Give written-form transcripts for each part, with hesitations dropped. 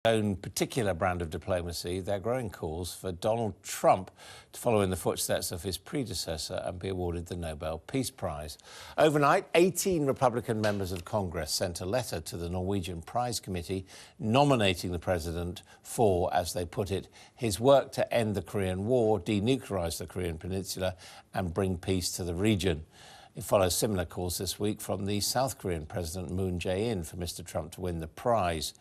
own particular brand of diplomacy, there are growing calls for Donald Trump to follow in the footsteps of his predecessor and be awarded the Nobel Peace Prize. Overnight, 18 Republican members of Congress sent a letter to the Norwegian Prize Committee nominating the president for, as they put it, his work to end the Korean War, denuclearize the Korean Peninsula and bring peace to the region. It follows similar calls this week from the South Korean President Moon Jae-in for Mr. Trump to win the prize.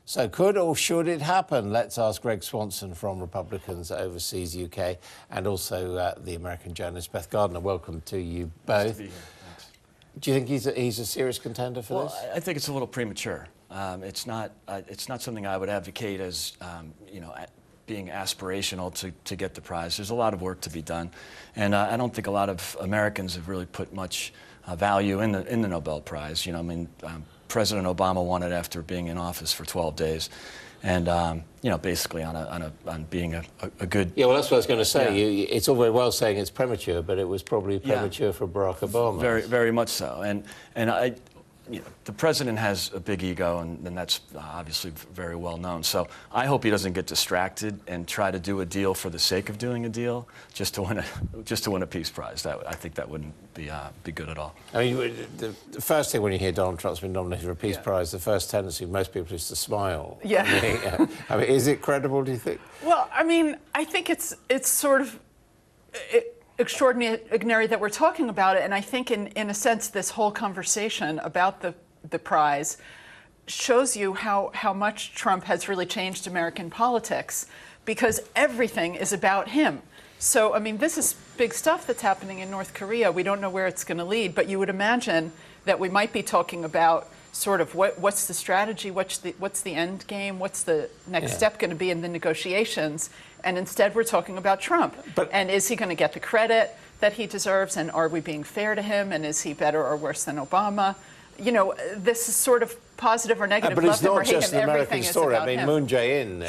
So could or should it happen? Let's ask Greg Swanson from Republicans Overseas UK and also the American journalist Beth Gardner. Welcome to you both. Nice to be here. Thanks. Do you think he's a serious contender for this? I think it's a little premature. It's not something I would advocate as being aspirational to get the prize. There's a lot of work to be done, and I don't think a lot of Americans have really put much value in the Nobel Prize. President Obama won it after being in office for 12 days, and basically on being a good. Yeah, well, that's what I was going to say. Yeah. It's all very well saying it's premature, but it was probably premature for Barack Obama. Very, very much so, and the president has a big ego, and that's obviously very well known. So I hope he doesn't get distracted and try to do a deal for the sake of doing a deal, just to win a peace prize. I think that wouldn't be good at all. I mean, the first thing when you hear Donald Trump's been nominated for a peace prize, the first tendency of most people is to smile. Yeah. I mean, is it credible? Do you think? Well, I mean, I think it's sort of extraordinary that we're talking about it, and I think in a sense this whole conversation about the prize shows you how much Trump has really changed American politics, because everything is about him. So I mean, this is big stuff that's happening in North Korea. We don't know where it's going to lead, but you would imagine that we might be talking about sort of what's the strategy, what's the end game, what's the next step going to be in the negotiations, and instead we're talking about Trump. And is he going to get the credit that he deserves, and are we being fair to him, and is he better or worse than Obama? You know, this is sort of positive or negative. But it's not just an American story. I mean, Moon Jae-in,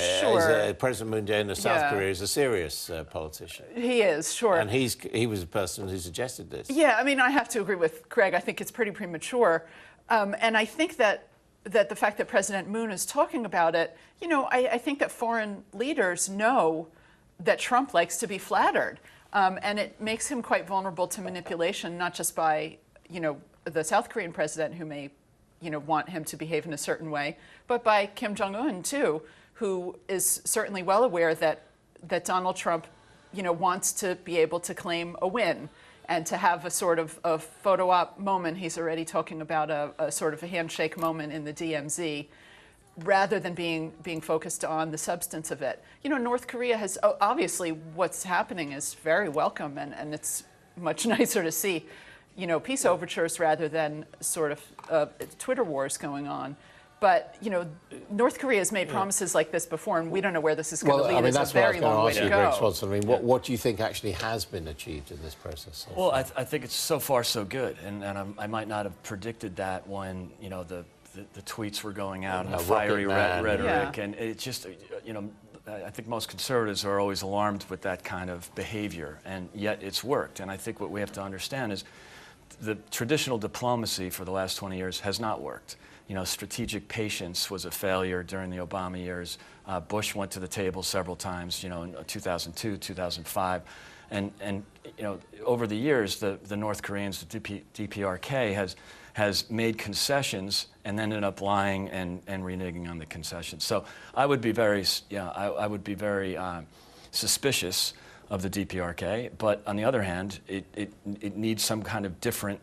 President Moon Jae-in of South Korea is a serious politician. He is, sure. And he was a person who suggested this. Yeah, I mean, I have to agree with Greg. I think it's pretty premature. And I think that the fact that President Moon is talking about it, I think that foreign leaders know that Trump likes to be flattered. And it makes him quite vulnerable to manipulation, not just by, the South Korean president who may, want him to behave in a certain way, but by Kim Jong-un, too, who is certainly well aware that Donald Trump, wants to be able to claim a win and to have a sort of a photo op moment. He's already talking about a sort of a handshake moment in the DMZ, rather than being focused on the substance of it. North Korea has, obviously what's happening is very welcome, and it's much nicer to see, peace overtures rather than sort of Twitter wars going on. But, North Korea has made promises like this before, and we don't know where this is going to lead. I mean, it's a very long way to go. Greg Swanson. I mean, what do you think actually has been achieved in this process? Well, I think it's so far so good, and I might not have predicted that when, the tweets were going out and the fiery rhetoric, and it just, I think most conservatives are always alarmed with that kind of behavior, and yet it's worked. And I think what we have to understand is the traditional diplomacy for the last 20 years has not worked. Strategic patience was a failure during the Obama years. Bush went to the table several times, in 2002, 2005. And over the years, the North Koreans, the DPRK, has made concessions and ended up lying and reneging on the concessions. So I would be very, suspicious of the DPRK. But on the other hand, it needs some kind of different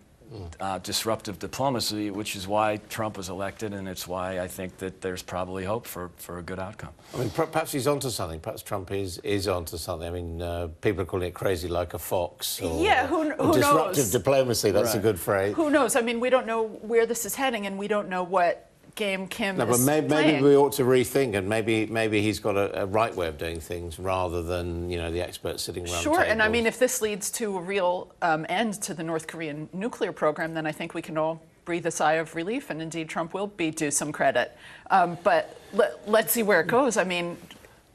disruptive diplomacy, which is why Trump was elected, and it's why I think that there's probably hope for a good outcome. I mean, perhaps he's onto something. Perhaps Trump is onto something. I mean, people are calling it crazy like a fox. Or, who disruptive knows? Diplomacy, that's a good phrase. Who knows? I mean, we don't know where this is heading, and we don't know what game Kim is playing. Maybe we ought to rethink, and maybe he's got a right way of doing things rather than the experts sitting around. Sure, tables. And I mean, if this leads to a real end to the North Korean nuclear program, then I think we can all breathe a sigh of relief, and indeed Trump will be due some credit. But let's see where it goes. I mean,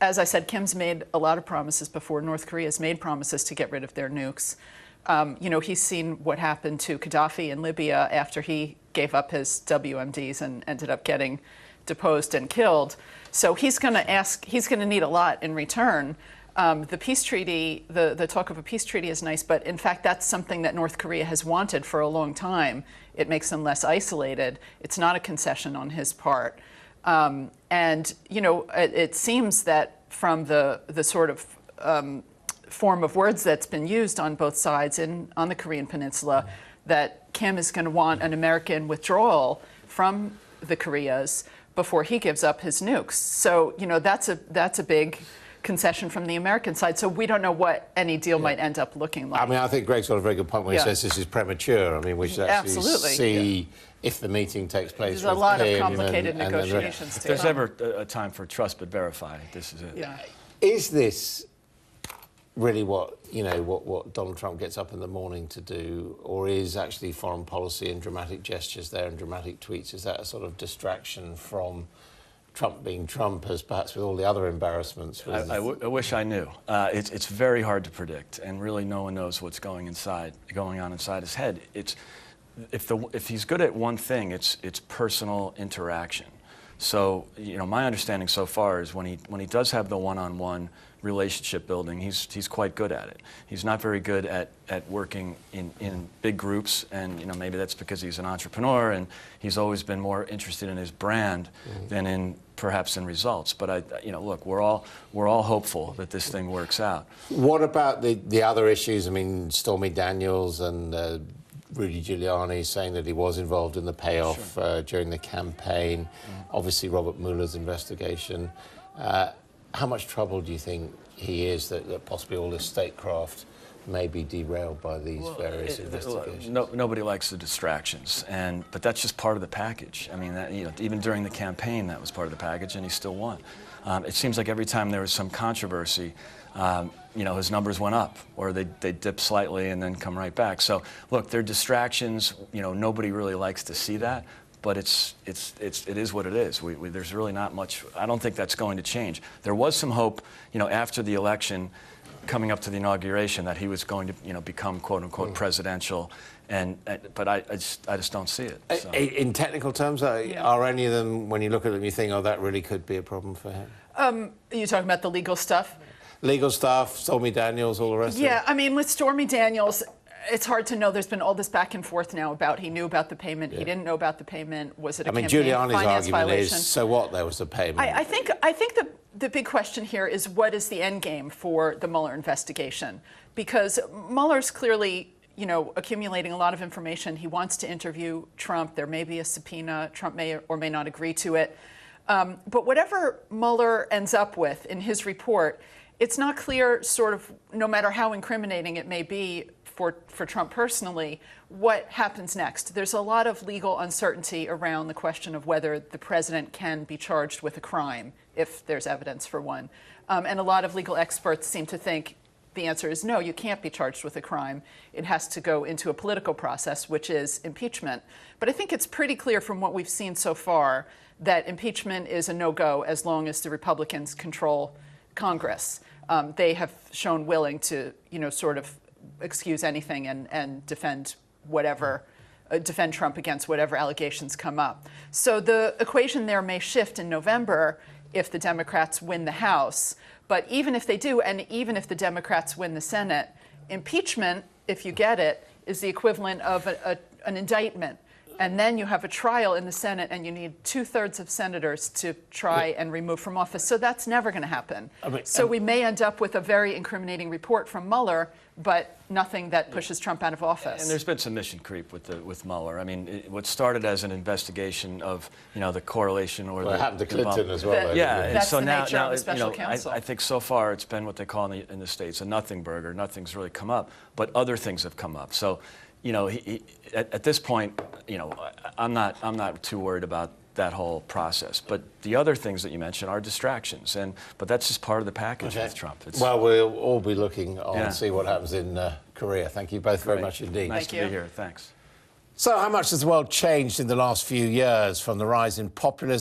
as I said, Kim's made a lot of promises before. North Korea's made promises to get rid of their nukes. He's seen what happened to Gaddafi in Libya after he gave up his WMDs and ended up getting deposed and killed. So he's going to need a lot in return. The peace treaty, the talk of a peace treaty is nice, but in fact, that's something that North Korea has wanted for a long time. It makes them less isolated. It's not a concession on his part. And, you know, it seems that from the sort of form of words that's been used on both sides on the Korean Peninsula, that Kim is going to want an American withdrawal from the Koreas before he gives up his nukes. So, you know, that's a big concession from the American side. So we don't know what any deal might end up looking like. I mean, I think Greg's got a very good point when he says this is premature. I mean, we should actually see if the meeting takes place. There's a lot of complicated negotiations. If there's ever a time for trust but verify, this is it. Yeah. Is this really what Donald Trump gets up in the morning to do, or is actually foreign policy and dramatic gestures there and dramatic tweets? Is that a sort of distraction from Trump being Trump, as perhaps with all the other embarrassments? I wish I knew. It's very hard to predict, and really no one knows what's going on inside his head. If he's good at one thing, it's personal interaction. So, you know, my understanding so far is when he does have the one-on-one relationship building, he's quite good at it. He's not very good at working in big groups, and you know, maybe that's because he's an entrepreneur and he's always been more interested in his brand than perhaps in results. But you know, look, we're all hopeful that this thing works out. What about the other issues? I mean, Stormy Daniels and Rudy Giuliani saying that he was involved in the payoff during the campaign. Obviously, Robert Mueller's investigation. How much trouble do you think he is that possibly all this statecraft may be derailed by these various investigations? Nobody likes the distractions, but that's just part of the package. I mean, even during the campaign, that was part of the package, and he still won. It seems like every time there was some controversy, his numbers went up, or they dip slightly and then come right back. So, look, they're distractions. You know, nobody really likes to see that. But it is what it is. There's really not much. I don't think that's going to change. There was some hope, after the election, coming up to the inauguration, that he was going to, become quote unquote presidential, but I just don't see it. So. In technical terms, are any of them, when you look at them, you think, oh, that really could be a problem for him? Are you talking about the legal stuff? Legal stuff, Stormy Daniels, all the rest of it? Yeah, I mean, with Stormy Daniels, it's hard to know. There's been all this back and forth now about he knew about the payment, he didn't know about the payment. Was it a campaign Giuliani's finance argument violation? is, so what? There was a payment. I think the big question here is, what is the end game for the Mueller investigation? Because Mueller's clearly, accumulating a lot of information. He wants to interview Trump. There may be a subpoena. Trump may or may not agree to it. But whatever Mueller ends up with in his report, it's not clear, sort of, no matter how incriminating it may be for Trump personally, what happens next. There's a lot of legal uncertainty around the question of whether the president can be charged with a crime if there's evidence for one. And a lot of legal experts seem to think the answer is no, you can't be charged with a crime. It has to go into a political process, which is impeachment. But I think it's pretty clear from what we've seen so far that impeachment is a no-go as long as the Republicans control Congress. They have shown willing to, sort of excuse anything and defend Trump against whatever allegations come up. So the equation there may shift in November if the Democrats win the House. But even if they do, and even if the Democrats win the Senate, impeachment, if you get it, is the equivalent of an indictment. And then you have a trial in the Senate, and you need 2/3 of senators to try and remove from office. So that's never going to happen. So we may end up with a very incriminating report from Mueller, but nothing that pushes Trump out of office. And there's been some mission creep with Mueller. I mean, what started as an investigation of the correlation or it happened to Clinton as well. That's so the now, nature of a special counsel. I think so far it's been what they call in the States a nothing burger. Nothing's really come up, but other things have come up. So, at this point, I'm not too worried about that whole process. But the other things that you mentioned are distractions, but that's just part of the package with Trump. Well, we'll all be looking on and see what happens in Korea. Thank you both very much indeed. Nice to be here. Thanks. So how much has the world changed in the last few years, from the rise in populism